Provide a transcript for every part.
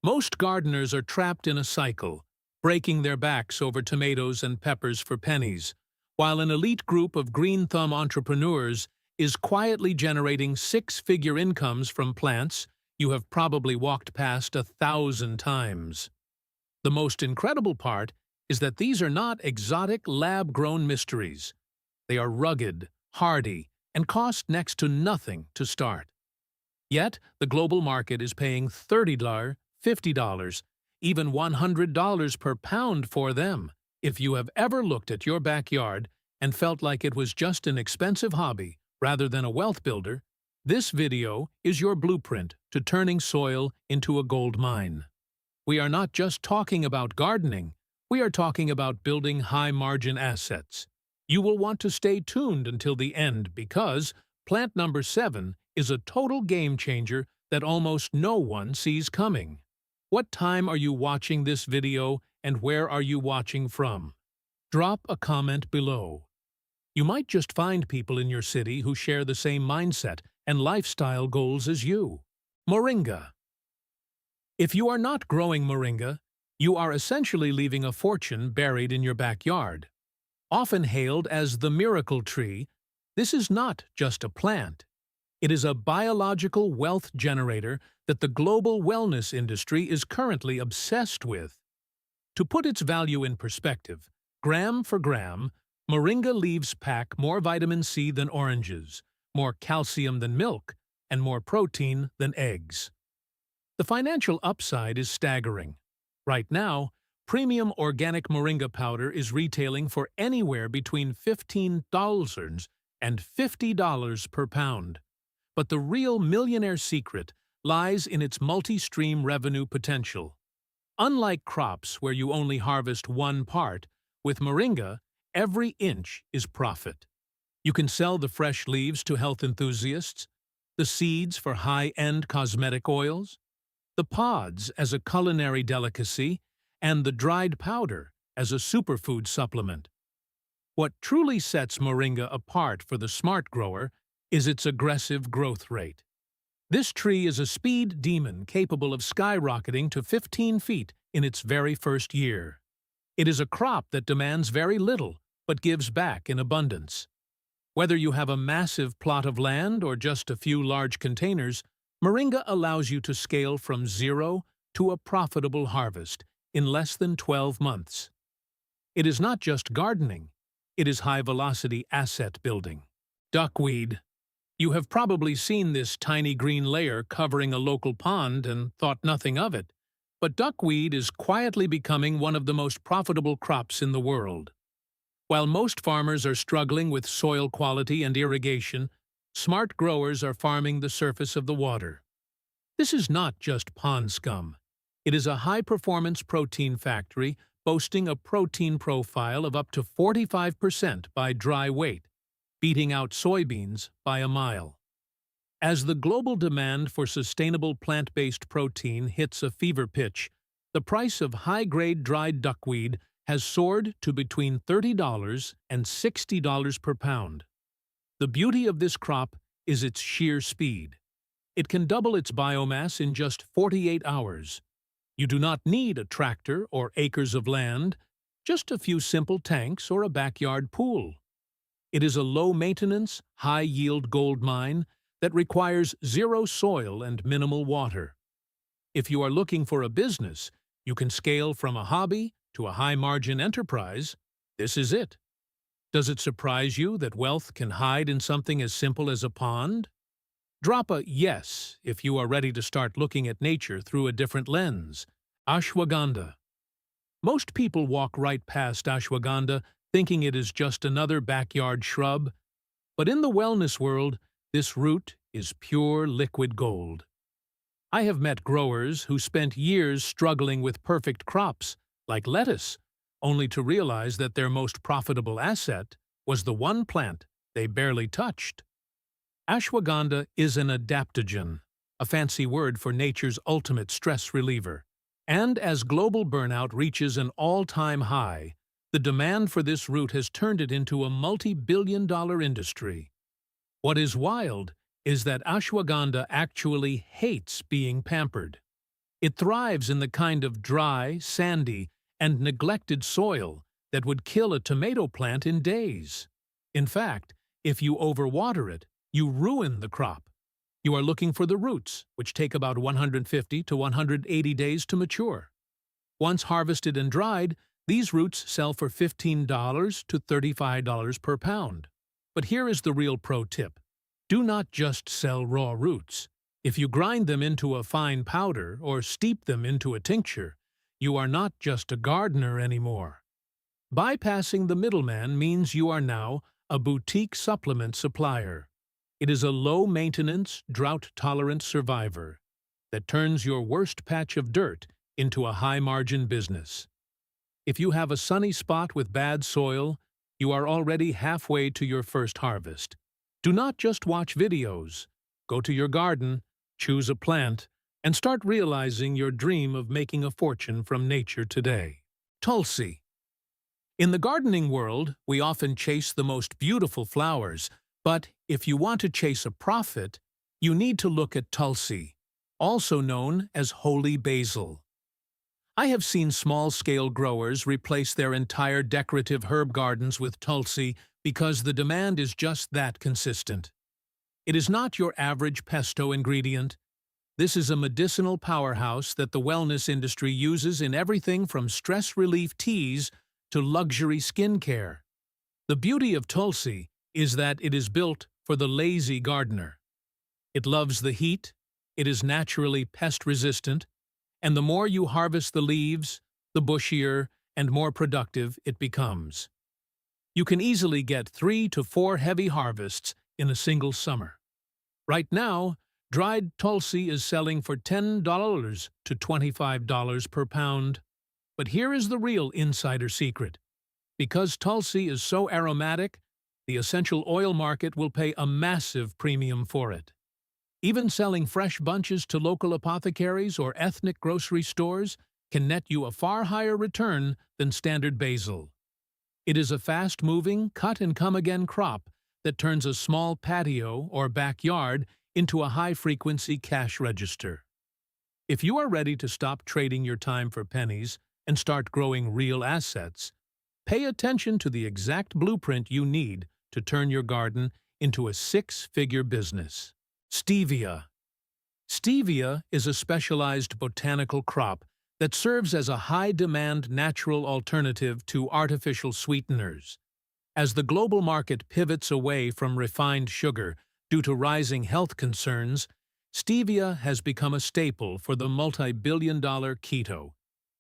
Most gardeners are trapped in a cycle, breaking their backs over tomatoes and peppers for pennies, while an elite group of green-thumb entrepreneurs is quietly generating six-figure incomes from plants you have probably walked past 1,000 times. The most incredible part is that these are not exotic lab-grown mysteries. They are rugged, hardy, and cost next to nothing to start. Yet, the global market is paying $30, $50, even $100 per pound for them. If you have ever looked at your backyard and felt like it was just an expensive hobby rather than a wealth builder, this video is your blueprint to turning soil into a gold mine. We are not just talking about gardening, we are talking about building high-margin assets. You will want to stay tuned until the end because plant number 7 is a total game-changer that almost no one sees coming. What time are you watching this video and where are you watching from? Drop a comment below. You might just find people in your city who share the same mindset and lifestyle goals as you. Moringa. If you are not growing moringa, you are essentially leaving a fortune buried in your backyard. Often hailed as the miracle tree, this is not just a plant. It is a biological wealth generator that the global wellness industry is currently obsessed with. To put its value in perspective, gram for gram, moringa leaves pack more vitamin C than oranges, more calcium than milk, and more protein than eggs. The financial upside is staggering. Right now, premium organic moringa powder is retailing for anywhere between $15 and $50 per pound. But the real millionaire secret lies in its multi-stream revenue potential. Unlike crops where you only harvest one part, with moringa, every inch is profit. You can sell the fresh leaves to health enthusiasts, the seeds for high-end cosmetic oils, the pods as a culinary delicacy, and the dried powder as a superfood supplement. What truly sets moringa apart for the smart grower is its aggressive growth rate. This tree is a speed demon capable of skyrocketing to 15 feet in its very first year. It is a crop that demands very little, but gives back in abundance. Whether you have a massive plot of land or just a few large containers, moringa allows you to scale from zero to a profitable harvest in less than 12 months. It is not just gardening, it is high-velocity asset building. Duckweed. You have probably seen this tiny green layer covering a local pond and thought nothing of it, but duckweed is quietly becoming one of the most profitable crops in the world. While most farmers are struggling with soil quality and irrigation, smart growers are farming the surface of the water. This is not just pond scum. It is a high-performance protein factory boasting a protein profile of up to 45% by dry weight, beating out soybeans by a mile. As the global demand for sustainable plant-based protein hits a fever pitch, the price of high-grade dried duckweed has soared to between $30 and $60 per pound. The beauty of this crop is its sheer speed. It can double its biomass in just 48 hours. You do not need a tractor or acres of land, just a few simple tanks or a backyard pool. It is a low-maintenance, high-yield gold mine that requires zero soil and minimal water. If you are looking for a business, you can scale from a hobby to a high-margin enterprise. This is it. Does it surprise you that wealth can hide in something as simple as a pond? Drop a yes if you are ready to start looking at nature through a different lens. Ashwagandha. Most people walk right past ashwagandha thinking it is just another backyard shrub, but in the wellness world, this root is pure liquid gold. I have met growers who spent years struggling with perfect crops, like lettuce, only to realize that their most profitable asset was the one plant they barely touched. Ashwagandha is an adaptogen, a fancy word for nature's ultimate stress reliever. And as global burnout reaches an all-time high, the demand for this root has turned it into a multi-billion-dollar industry. What is wild is that ashwagandha actually hates being pampered. It thrives in the kind of dry, sandy, and neglected soil that would kill a tomato plant in days. In fact, if you overwater it, you ruin the crop. You are looking for the roots, which take about 150 to 180 days to mature. Once harvested and dried, these roots sell for $15 to $35 per pound. But here is the real pro tip. Do not just sell raw roots. If you grind them into a fine powder or steep them into a tincture, you are not just a gardener anymore. Bypassing the middleman means you are now a boutique supplement supplier. It is a low-maintenance, drought-tolerant survivor that turns your worst patch of dirt into a high-margin business. If you have a sunny spot with bad soil, you are already halfway to your first harvest. Do not just watch videos. Go to your garden, choose a plant, and start realizing your dream of making a fortune from nature today. Tulsi. In the gardening world, we often chase the most beautiful flowers, but if you want to chase a profit, you need to look at Tulsi, also known as holy basil. I have seen small-scale growers replace their entire decorative herb gardens with Tulsi because the demand is just that consistent. It is not your average pesto ingredient. This is a medicinal powerhouse that the wellness industry uses in everything from stress relief teas to luxury skincare. The beauty of Tulsi is that it is built for the lazy gardener. It loves the heat, it is naturally pest-resistant, and the more you harvest the leaves, the bushier and more productive it becomes. You can easily get 3 to 4 heavy harvests in a single summer. Right now, dried Tulsi is selling for $10 to $25 per pound. But here is the real insider secret. Because Tulsi is so aromatic, the essential oil market will pay a massive premium for it. Even selling fresh bunches to local apothecaries or ethnic grocery stores can net you a far higher return than standard basil. It is a fast-moving, cut-and-come-again crop that turns a small patio or backyard into a high-frequency cash register. If you are ready to stop trading your time for pennies and start growing real assets, pay attention to the exact blueprint you need to turn your garden into a 6-figure business. Stevia. Stevia is a specialized botanical crop that serves as a high-demand natural alternative to artificial sweeteners. As the global market pivots away from refined sugar due to rising health concerns, stevia has become a staple for the multi-billion-dollar keto,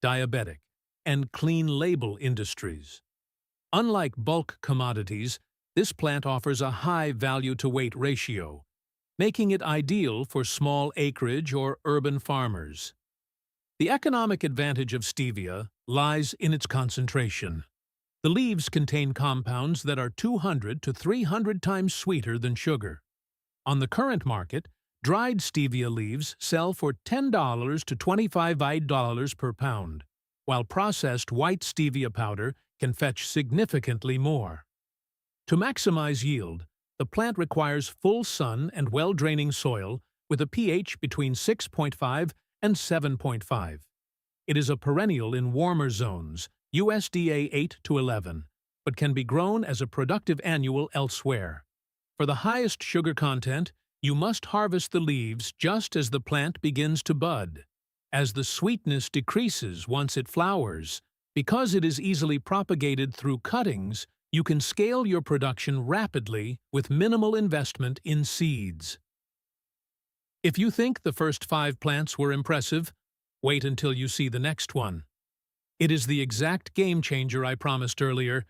diabetic, and clean label industries. Unlike bulk commodities, this plant offers a high value-to-weight ratio, making it ideal for small acreage or urban farmers. The economic advantage of stevia lies in its concentration. The leaves contain compounds that are 200 to 300 times sweeter than sugar. On the current market, dried stevia leaves sell for $10 to $25 per pound, while processed white stevia powder can fetch significantly more. To maximize yield, the plant requires full sun and well-draining soil with a pH between 6.5 and 7.5. It is a perennial in warmer zones, USDA 8 to 11, but can be grown as a productive annual elsewhere. For the highest sugar content, you must harvest the leaves just as the plant begins to bud. As the sweetness decreases once it flowers, because it is easily propagated through cuttings, you can scale your production rapidly with minimal investment in seeds. If you think the first 5 plants were impressive, wait until you see the next one. It is the exact game changer I promised earlier,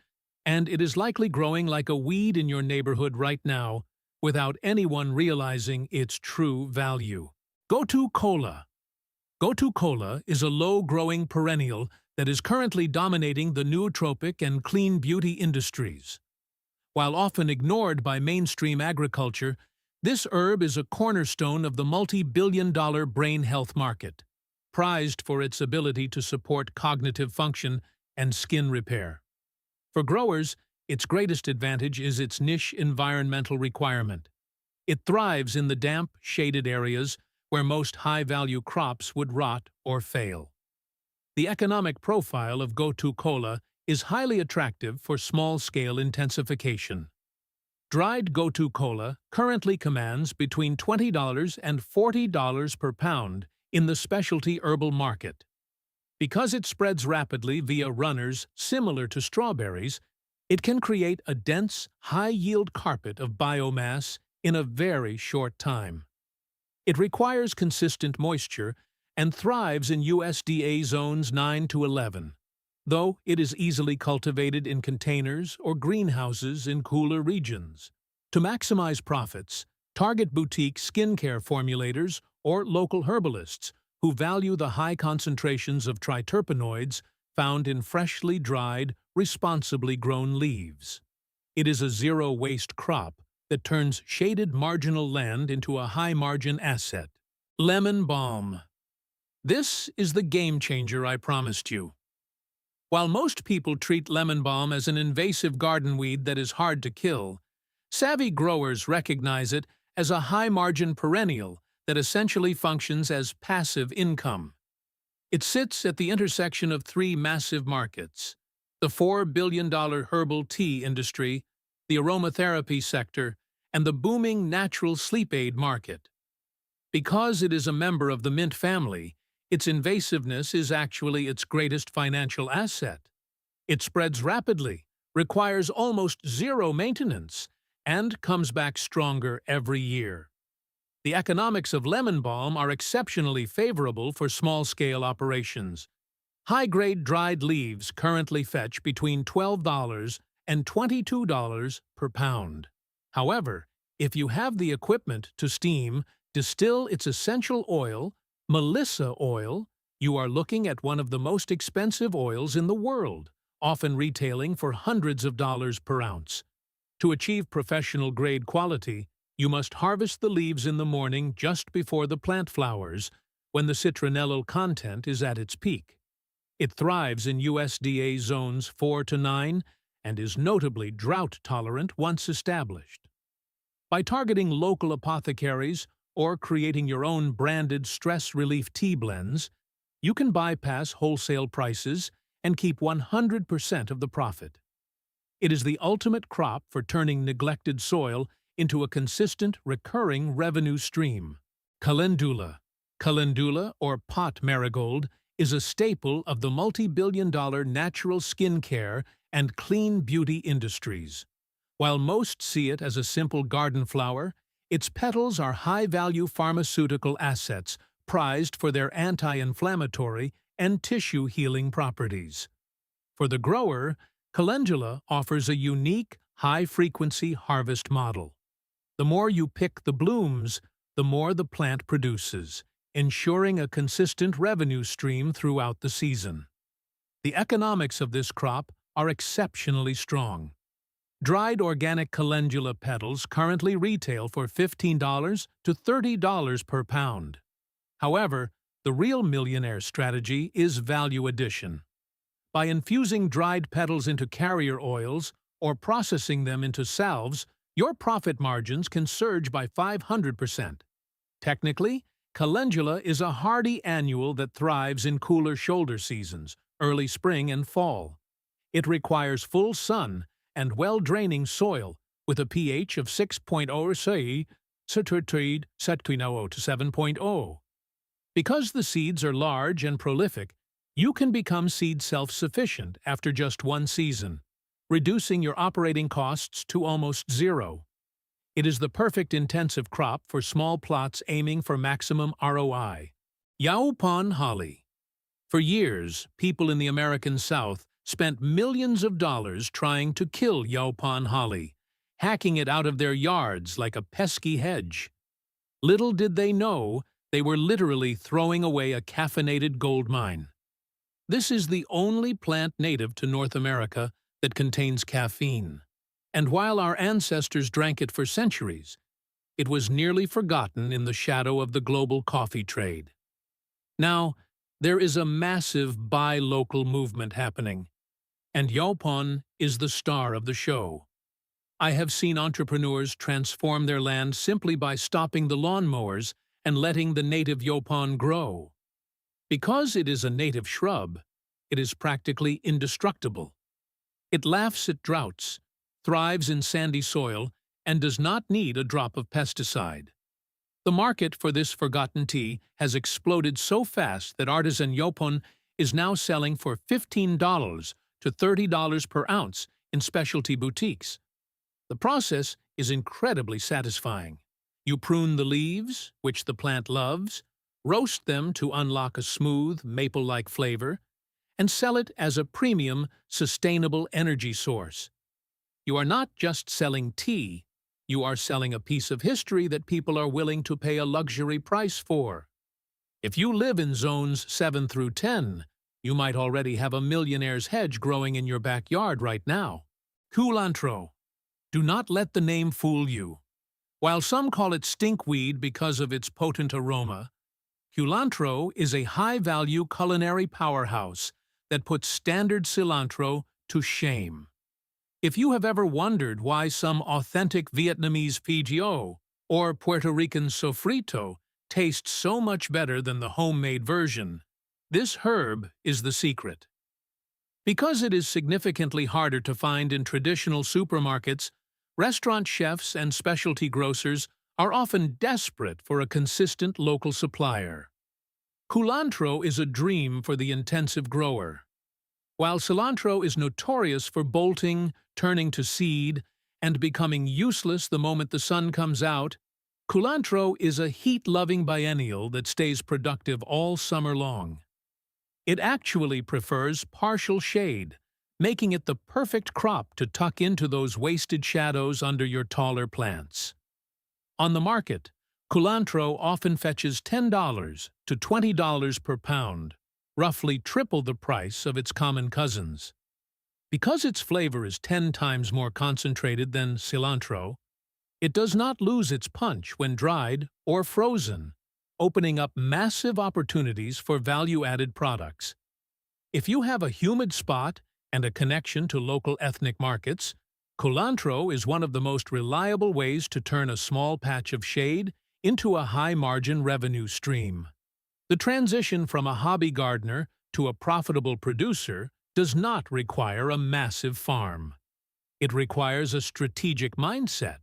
and it is likely growing like a weed in your neighborhood right now without anyone realizing its true value. Gotu kola. Gotu kola is a low-growing perennial that is currently dominating the nootropic and clean beauty industries. While often ignored by mainstream agriculture, this herb is a cornerstone of the multi-billion-dollar brain health market, prized for its ability to support cognitive function and skin repair. For growers, its greatest advantage is its niche environmental requirement. It thrives in the damp, shaded areas where most high-value crops would rot or fail. The economic profile of Gotu kola is highly attractive for small-scale intensification. Dried Gotu kola currently commands between $20 and $40 per pound in the specialty herbal market. Because it spreads rapidly via runners similar to strawberries, it can create a dense, high-yield carpet of biomass in a very short time. It requires consistent moisture and thrives in USDA zones 9 to 11, though it is easily cultivated in containers or greenhouses in cooler regions. To maximize profits, target boutique skincare formulators or local herbalists who value the high concentrations of triterpenoids found in freshly dried, responsibly grown leaves. It is a zero-waste crop that turns shaded marginal land into a high-margin asset. Lemon balm. This is the game changer I promised you. While most people treat lemon balm as an invasive garden weed that is hard to kill, savvy growers recognize it as a high-margin perennial that essentially functions as passive income. It sits at the intersection of three massive markets: the $4 billion herbal tea industry, the aromatherapy sector, and the booming natural sleep aid market. Because it is a member of the mint family, its invasiveness is actually its greatest financial asset. It spreads rapidly, requires almost zero maintenance, and comes back stronger every year. The economics of lemon balm are exceptionally favorable for small-scale operations. High-grade dried leaves currently fetch between $12 and $22 per pound. However, if you have the equipment to steam, distill its essential oil, Melissa oil, you are looking at one of the most expensive oils in the world, often retailing for hundreds of dollars per ounce. To achieve professional-grade quality, you must harvest the leaves in the morning just before the plant flowers, when the citronellal content is at its peak. It thrives in USDA zones 4 to 9 and is notably drought-tolerant once established. By targeting local apothecaries or creating your own branded stress relief tea blends, you can bypass wholesale prices and keep 100% of the profit. It is the ultimate crop for turning neglected soil into a consistent, recurring revenue stream. Calendula. Calendula, or pot marigold, is a staple of the multi-billion-dollar natural skincare and clean beauty industries. While most see it as a simple garden flower, its petals are high-value pharmaceutical assets prized for their anti-inflammatory and tissue-healing properties. For the grower, calendula offers a unique, high-frequency harvest model. The more you pick the blooms, the more the plant produces, ensuring a consistent revenue stream throughout the season. The economics of this crop are exceptionally strong. Dried organic calendula petals currently retail for $15 to $30 per pound. However, the real millionaire strategy is value addition. By infusing dried petals into carrier oils or processing them into salves, your profit margins can surge by 500%. Technically, calendula is a hardy annual that thrives in cooler shoulder seasons, early spring and fall. It requires full sun and well-draining soil with a pH of 6.0 to 7.0. Because the seeds are large and prolific, you can become seed self-sufficient after just one season, reducing your operating costs to almost zero. It is the perfect intensive crop for small plots aiming for maximum ROI. Yaupon holly. For years, people in the American South spent millions of dollars trying to kill Yaupon holly, hacking it out of their yards like a pesky hedge. Little did they know, they were literally throwing away a caffeinated gold mine. This is the only plant native to North America that contains caffeine, and while our ancestors drank it for centuries, it was nearly forgotten in the shadow of the global coffee trade. Now, there is a massive buy local movement happening, and Yaupon is the star of the show. I have seen entrepreneurs transform their land simply by stopping the lawnmowers and letting the native yopon grow. Because it is a native shrub, it is practically indestructible. It laughs at droughts, thrives in sandy soil, and does not need a drop of pesticide. The market for this forgotten tea has exploded so fast that artisan yopon is now selling for $15 to $30 per ounce in specialty boutiques. The process is incredibly satisfying. You prune the leaves, which the plant loves, roast them to unlock a smooth, maple-like flavor, and sell it as a premium, sustainable energy source. You are not just selling tea, you are selling a piece of history that people are willing to pay a luxury price for. If you live in zones 7 through 10, you might already have a millionaire's hedge growing in your backyard right now. Culantro. Do not let the name fool you. While some call it stinkweed because of its potent aroma, culantro is a high-value culinary powerhouse that puts standard cilantro to shame. If you have ever wondered why some authentic Vietnamese pho or Puerto Rican sofrito tastes so much better than the homemade version, this herb is the secret. Because it is significantly harder to find in traditional supermarkets, restaurant chefs and specialty grocers are often desperate for a consistent local supplier. Culantro is a dream for the intensive grower. While cilantro is notorious for bolting, turning to seed, and becoming useless the moment the sun comes out, culantro is a heat-loving biennial that stays productive all summer long. It actually prefers partial shade, making it the perfect crop to tuck into those wasted shadows under your taller plants. On the market, culantro often fetches $10 to $20 per pound, roughly triple the price of its common cousins. Because its flavor is 10 times more concentrated than cilantro, it does not lose its punch when dried or frozen, opening up massive opportunities for value-added products. If you have a humid spot and a connection to local ethnic markets, culantro is one of the most reliable ways to turn a small patch of shade into a high-margin revenue stream. The transition from a hobby gardener to a profitable producer does not require a massive farm. It requires a strategic mindset.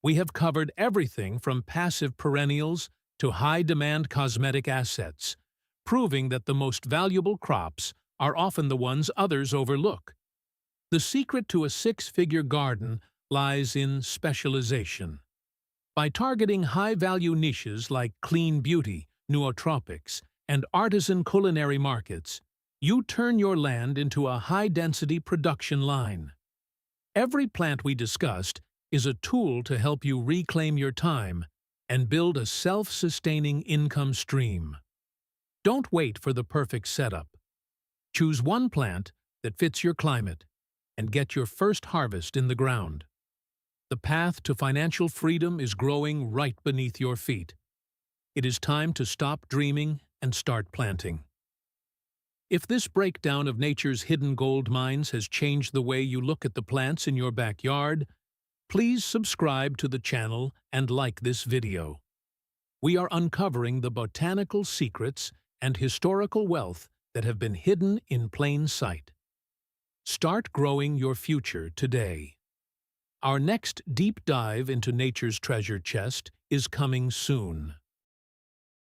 We have covered everything from passive perennials to high-demand cosmetic assets, proving that the most valuable crops are often the ones others overlook. The secret to a six-figure garden lies in specialization. By targeting high-value niches like clean beauty, nootropics, and artisan culinary markets, you turn your land into a high-density production line. Every plant we discussed is a tool to help you reclaim your time and build a self-sustaining income stream. Don't wait for the perfect setup. Choose one plant that fits your climate and get your first harvest in the ground. The path to financial freedom is growing right beneath your feet. It is time to stop dreaming and start planting. If this breakdown of nature's hidden gold mines has changed the way you look at the plants in your backyard, please subscribe to the channel and like this video. We are uncovering the botanical secrets and historical wealth that have been hidden in plain sight. Start growing your future today. Our next deep dive into nature's treasure chest is coming soon.